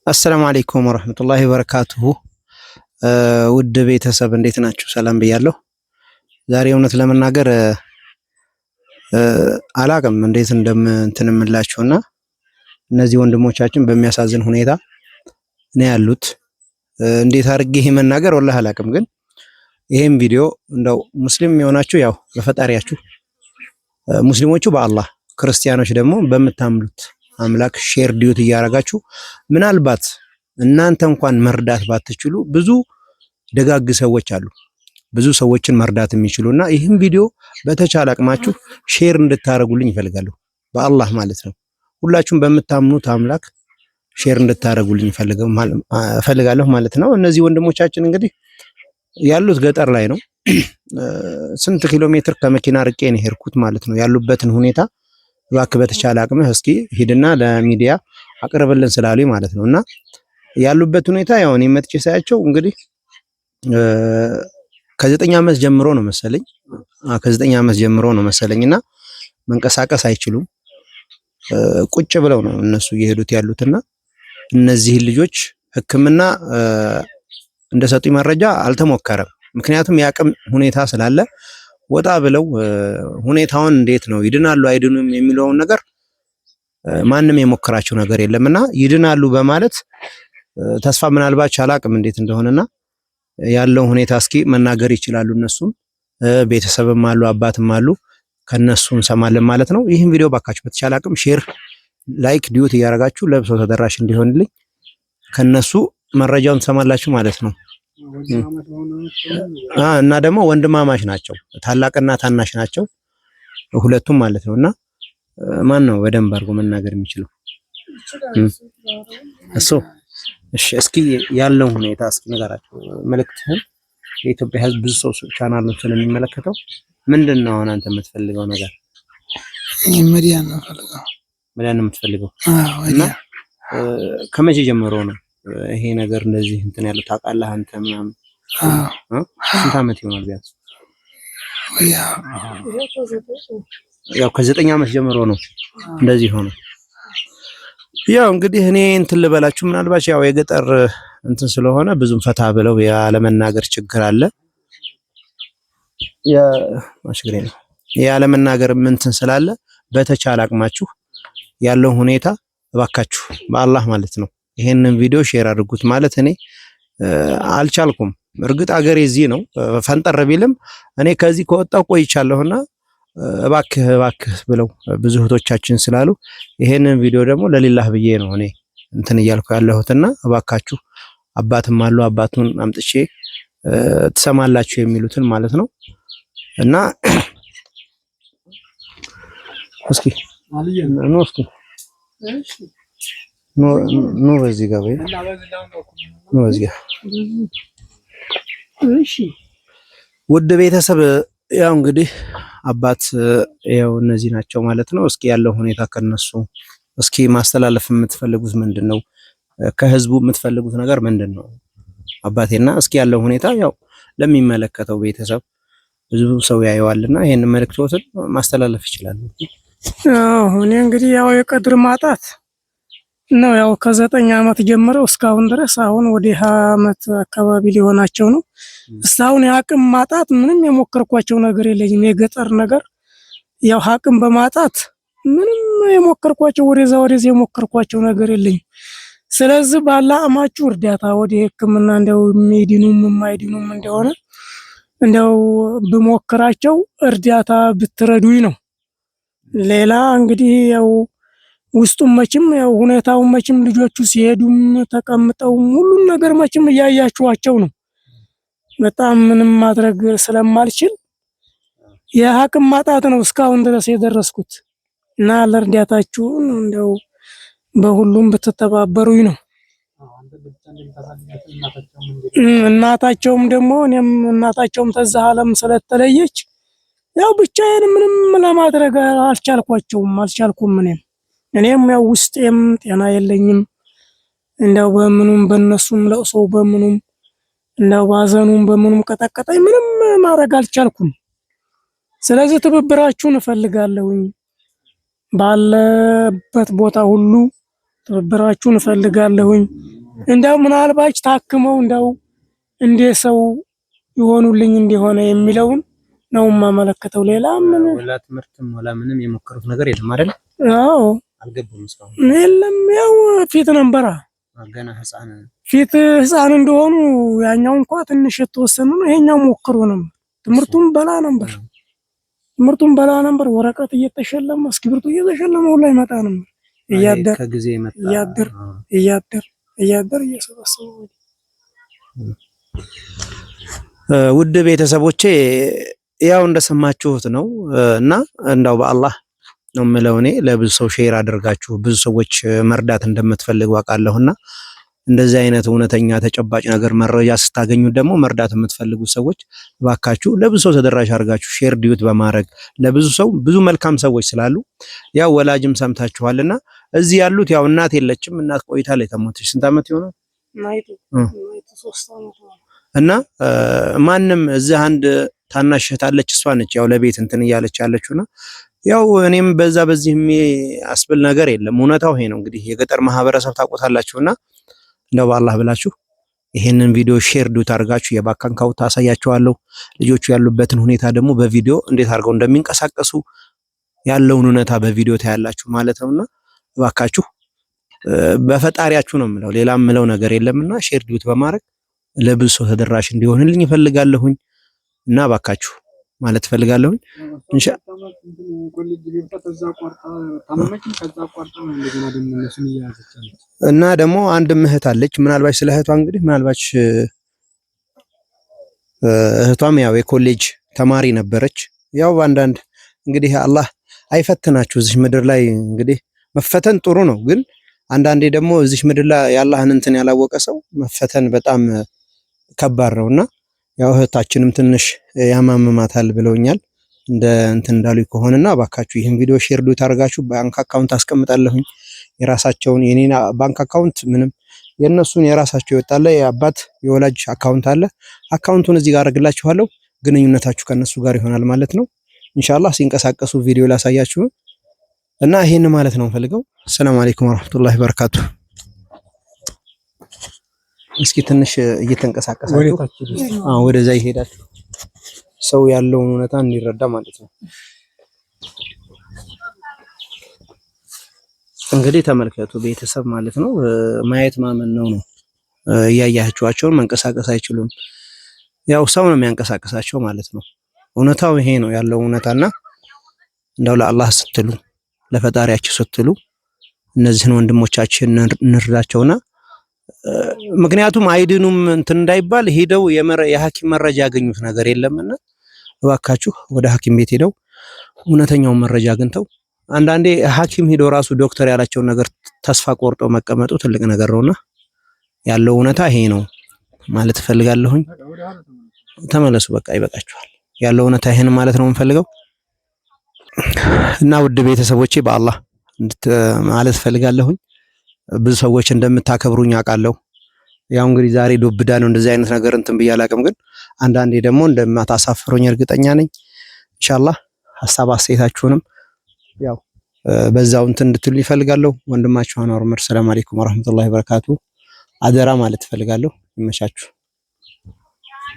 አሰላሙ አለይኩም ወራህመቱላሂ ወበረካቱሁ። ውድ ቤተሰብ እንዴት ናችሁ? ሰላም ብያለሁ። ዛሬ እውነት ለመናገር አላቅም እንዴት እንትን እምላችሁና እነዚህ ወንድሞቻችን በሚያሳዝን ሁኔታ ነው ያሉት። እንዴት አድርጌ ይሄ መናገር ወላሂ አላቅም። ግን ይሄን ቪዲዮ እንደው ሙስሊም የሆናችሁ ያው በፈጣሪያችሁ፣ ሙስሊሞቹ በአላህ ክርስቲያኖች ደግሞ በምታምሉት አምላክ ሼር ዲዩት እያረጋችሁ ምናልባት እናንተ እንኳን መርዳት ባትችሉ ብዙ ደጋግ ሰዎች አሉ፣ ብዙ ሰዎችን መርዳት የሚችሉና ይህን ቪዲዮ በተቻለ አቅማችሁ ሼር እንድታረጉልኝ ይፈልጋለሁ። በአላህ ማለት ነው። ሁላችሁም በምታምኑት አምላክ ሼር እንድታረጉልኝ እፈልጋለሁ ማለት ነው። እነዚህ ወንድሞቻችን እንግዲህ ያሉት ገጠር ላይ ነው። ስንት ኪሎ ሜትር ከመኪና ርቄ ነው ሄድኩት ማለት ነው። ያሉበትን ሁኔታ እባክህ በተቻለ አቅምህ እስኪ ሂድና ለሚዲያ አቅርብልን ስላሉኝ ማለት ነው። እና ያሉበት ሁኔታ ያው እኔ መጥቼ ሳያቸው እንግዲህ ከ9 ዓመት ጀምሮ ነው መሰለኝ ከ9 ዓመት ጀምሮ ነው መሰለኝና መንቀሳቀስ አይችሉም። ቁጭ ብለው ነው እነሱ እየሄዱት ያሉትና እነዚህ ልጆች ሕክምና እንደሰጡኝ መረጃ አልተሞከረም። ምክንያቱም የአቅም ሁኔታ ስላለ ወጣ ብለው ሁኔታውን እንዴት ነው ይድናሉ አይድኑም የሚለውን ነገር ማንም የሞከራቸው ነገር የለምና ይድናሉ በማለት ተስፋ ምናልባት አላቅም እንዴት እንደሆነና ያለው ሁኔታ እስኪ መናገር ይችላሉ። እነሱም ቤተሰብም አሉ አባትም አሉ፣ ከነሱ እንሰማለን ማለት ነው። ይህን ቪዲዮ ባካችሁ በተቻለ አቅም ሼር፣ ላይክ፣ ዲዩት እያደረጋችሁ ለብሰው ተደራሽ እንዲሆንልኝ ከነሱ መረጃውን ትሰማላችሁ ማለት ነው። እና ደግሞ ወንድማማች ናቸው፣ ታላቅና ታናሽ ናቸው ሁለቱም ማለት ነውና ማን ነው በደንብ አድርጎ መናገር የሚችለው እሱ? እሺ እስኪ ያለው ሁኔታ እስኪ ንገራቸው መልእክትህን። የኢትዮጵያ ሕዝብ ብዙ ሰው ቻናሉን ስለሚመለከተው ምንድነው አሁን አንተ የምትፈልገው ነገር? መዲያን ነው ፈልገው መዲያን ነው የምትፈልገው? እና ከመቼ ጀምሮ ነው ይሄ ነገር እንደዚህ እንትን ያለው ታውቃለህ አንተ ምናምን? ስንት ዓመት ይሆናል ቢያንስ? ያው ከ9 ዓመት ጀምሮ ነው እንደዚህ ሆነ። ያው እንግዲህ እኔ እንትን ልበላችሁ ምናልባት ያው የገጠር እንትን ስለሆነ ብዙም ፈታ ብለው ያለመናገር ችግር አለ። ማሽግሬ ነው ያለመናገር እንትን ስላለ በተቻለ አቅማችሁ ያለው ሁኔታ እባካችሁ በአላህ ማለት ነው ይሄንን ቪዲዮ ሼር አድርጉት። ማለት እኔ አልቻልኩም። እርግጥ አገሬ እዚህ ነው፣ ፈንጠር ቢልም እኔ ከዚህ ከወጣው ቆይቻለሁና እባክህ እባክህ ብለው ብዙ እህቶቻችን ስላሉ ይሄንን ቪዲዮ ደግሞ ለሌላህ ብዬ ነው እኔ እንትን እያልኩ ያለሁትና እባካችሁ አባትም አሉ አባቱን አምጥቼ ትሰማላችሁ የሚሉትን ማለት ነው። እና እስኪ ኖ በዚህ ጋር ወይ ኖ በዚህ ጋር እሺ። ውድ ቤተሰብ ያው እንግዲህ አባት ያው እነዚህ ናቸው ማለት ነው። እስኪ ያለው ሁኔታ ከነሱ እስኪ ማስተላለፍ የምትፈልጉት ምንድነው? ከህዝቡ የምትፈልጉት ነገር ምንድነው? አባቴና እስኪ ያለው ሁኔታ ያው ለሚመለከተው ቤተሰብ ብዙ ሰው ያየዋልና ይሄን መልእክቶትን ማስተላለፍ ይችላል። እኔ እንግዲህ ያው የቀድር ማጣት ነው። ያው ከ9 ዓመት ጀምረው እስካሁን ድረስ አሁን ወደ 20 ዓመት አካባቢ ሊሆናቸው ነው። እስካሁን የአቅም ማጣት ምንም የሞከርኳቸው ነገር የለኝም። የገጠር ነገር ያው አቅም በማጣት ምንም የሞከርኳቸው ወደዛ የሞከርኳቸው ነገር የለኝም። ስለዚህ ባላ አማችሁ እርዳታ ወደ ሕክምና እንደው የሚድኑም የማይድኑም እንደሆነ እንደው ብሞክራቸው እርዳታ ብትረዱኝ ነው። ሌላ እንግዲህ ያው ውስጡም መቼም ያው ሁኔታውን መቼም ልጆቹ ሲሄዱም ተቀምጠው ሁሉን ነገር መቼም እያያችኋቸው ነው። በጣም ምንም ማድረግ ስለማልችል የአቅም ማጣት ነው እስካሁን ድረስ የደረስኩት እና ለእርዳታችሁ እንደው በሁሉም ብትተባበሩኝ ነው። እናታቸውም ደግሞ እኔም እናታቸውም ተዛ ዓለም ስለተለየች ያው ብቻዬን ምንም ለማድረግ አልቻልኩም። እኔም ያው ውስጤም ጤና የለኝም። እንደው በምኑም በነሱም ለቅሶ በምኑም እንደው ባዘኑም በምኑም ቀጠቀጠኝ። ምንም ማድረግ አልቻልኩም። ስለዚህ ትብብራችሁን እፈልጋለሁኝ። ባለበት ቦታ ሁሉ ትብብራችሁን እፈልጋለሁኝ። እንደው ምናልባት ታክመው እንደው እንደ ሰው ይሆኑልኝ እንደሆነ የሚለውን ነው የማመለከተው። ሌላ ምን ወላ ትምህርትም ወላ ምንም የሞከሩት ነገር የለም አይደል? አዎ አልገቡም እስካሁን የለም። ያው ፊት ነበራ ገና ህፃን ፊት ህፃን እንደሆኑ ያኛው እንኳን ትንሽ የተወሰኑ ነው። ይሄኛው ሞክሩ ነው። ትምህርቱን በላ ነበር። ወረቀት እየተሸለመ እስክሪብቶ እየተሸለመ ሁላ ይመጣ ነበር። እያደር ከጊዜ መጣ እያደር እየሰበሰቡ ውድ ቤተሰቦቼ ያው እንደሰማችሁት ነው እና እንዳው በአላህ ነው የምለው እኔ ለብዙ ሰው ሼር አድርጋችሁ ብዙ ሰዎች መርዳት እንደምትፈልጉ አውቃለሁና እንደዚህ አይነት እውነተኛ ተጨባጭ ነገር መረጃ ስታገኙ ደግሞ መርዳት የምትፈልጉ ሰዎች ባካችሁ ለብዙ ሰው ተደራሽ አድርጋችሁ ሼር ዲዩት በማድረግ ለብዙ ሰው ብዙ መልካም ሰዎች ስላሉ ያው ወላጅም ሰምታችኋልና እዚህ ያሉት ያው እናት የለችም። እናት ቆይታለች ተሞተች። ስንት ዓመት ይሆናል? ናይቱ 3 ዓመት እና ማንም እዚህ አንድ ታናሽ እህት አለች። እሷ ነች ያው ለቤት እንትን እያለች ያለችውና ያው እኔም በዚህ አስብል ነገር የለም። እውነታው ይሄ ነው። እንግዲህ የገጠር ማህበረሰብ ታውቁታላችሁና እንደው በአላህ ብላችሁ ይሄንን ቪዲዮ ሼር ዱት አድርጋችሁ የባንክ አካውንት አሳያችኋለሁ። ልጆቹ ያሉበትን ሁኔታ ደግሞ በቪዲዮ እንዴት አድርገው እንደሚንቀሳቀሱ ያለውን እውነታ በቪዲዮ ታያላችሁ ማለት ነውና እባካችሁ በፈጣሪያችሁ ነው የምለው ሌላ የምለው ነገር የለምና ሼር ዱት በማድረግ ለብዙ ሰው ተደራሽ እንዲሆንልኝ እፈልጋለሁኝ እና እባካችሁ ማለት እፈልጋለሁኝ። እና ደግሞ አንድ እህት አለች። ምናልባት ስለ እህቷ እንግዲህ ምናልባት እህቷም ያው የኮሌጅ ተማሪ ነበረች። ያው በአንዳንድ እንግዲህ አላህ አይፈትናችሁ እዚህ ምድር ላይ እንግዲህ መፈተን ጥሩ ነው፣ ግን አንዳንዴ ደግሞ እዚህ ምድር ላይ ያላህን እንትን ያላወቀ ሰው መፈተን በጣም ከባድ ነውና ያው እህታችንም ትንሽ ያማምማታል ብለውኛል እንደ እንትን እንዳሉኝ ከሆነና ባካችሁ ይሄን ቪዲዮ ሼር ዱት አድርጋችሁ ባንክ አካውንት አስቀምጣለሁኝ። የራሳቸውን የኔና ባንክ አካውንት ምንም የነሱን የራሳቸው ይወጣለ የአባት የወላጅ አካውንት አለ። አካውንቱን እዚህ ጋር አድርግላችኋለሁ። ግንኙነታችሁ ከነሱ ጋር ይሆናል ማለት ነው። ኢንሻአላህ ሲንቀሳቀሱ ቪዲዮ ላሳያችሁ እና ይሄን ማለት ነው ፈልገው። ሰላም አለይኩም ወራህመቱላሂ ወበረካቱ። እስኪ ትንሽ እየተንቀሳቀሳችሁ ወደዛ ይሄዳችሁ ሰው ያለውን እውነታ እንዲረዳ ማለት ነው። እንግዲህ ተመልከቱ ቤተሰብ ማለት ነው። ማየት ማመን ነው። እያያችኋቸውን መንቀሳቀስ አይችሉም። ያው ሰው ነው የሚያንቀሳቀሳቸው ማለት ነው። እውነታው ይሄ ነው ያለው እውነታና እንደው ለአላህ ስትሉ ለፈጣሪያችሁ ስትሉ እነዚህን ወንድሞቻችን እንርዳቸውና ምክንያቱም አይድኑም እንትን እንዳይባል ሄደው የሐኪም መረጃ ያገኙት ነገር የለምና እባካችሁ ወደ ሐኪም ቤት ሄደው እውነተኛውን መረጃ አግኝተው አንዳንዴ ሐኪም ሄዶ ራሱ ዶክተር ያላቸውን ነገር ተስፋ ቆርጦ መቀመጡ ትልቅ ነገር ነውና ያለው እውነታ ይሄ ነው ማለት ፈልጋለሁኝ። ተመለሱ፣ በቃ ይበቃችኋል። ያለው እውነታ ይሄን ማለት ነው የምፈልገው እና ውድ ቤተሰቦቼ በአላህ ማለት ፈልጋለሁኝ። ብዙ ሰዎች እንደምታከብሩኝ አውቃለሁ። ያው እንግዲህ ዛሬ ዱብዳ ነው እንደዚህ አይነት ነገር እንትን ብዬ አላውቅም፣ ግን አንዳንዴ ደግሞ እንደማታሳፍሩኝ እርግጠኛ ነኝ። ኢንሻአላህ ሐሳብ አስተያየታችሁንም ያው በዛው እንትን እንድትሉ ይፈልጋለሁ። ወንድማችሁ አንዋር ዑመር። ሰላም አለይኩም ወራህመቱላሂ ወበረካቱ። አደራ ማለት ፈልጋለሁ። ይመቻችሁ።